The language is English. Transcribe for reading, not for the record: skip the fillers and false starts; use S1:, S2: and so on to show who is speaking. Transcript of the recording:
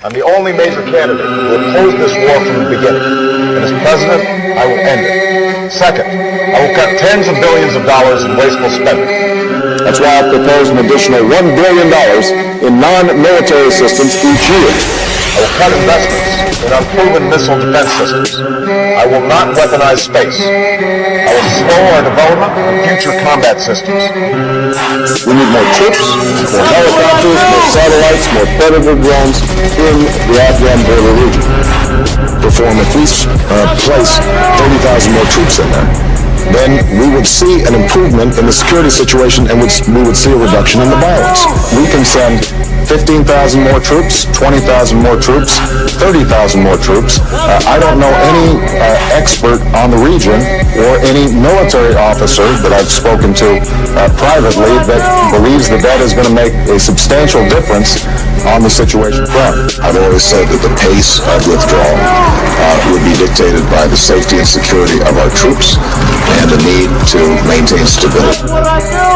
S1: I'm the only major candidate who opposed this war from the beginning. And as president, I will end it. Second, I will cut tens of billions of dollars in wasteful spending.
S2: That's why I've proposed an additional $1 billion in non-military assistance each year.
S1: I will cut investments in unproven missile defense systems. I will not weaponize space. I will slow our development of future combat systems.
S2: We need more troops, more helicopters, more satellites, more predator drones in the Afghan border region. Perform at least place 30,000 more troops in there. Then we would see an improvement in the security situation and we would see a reduction in the violence. We can send 15,000 more troops, 20,000 more troops, 30,000 more troops. I don't know any expert on the region or any military officer that I've spoken to privately that believes that is going to make a substantial difference on the situation.
S3: I've always said that the pace of withdrawal would be dictated by the safety and security of our troops and the need to maintain stability.
S4: What I do?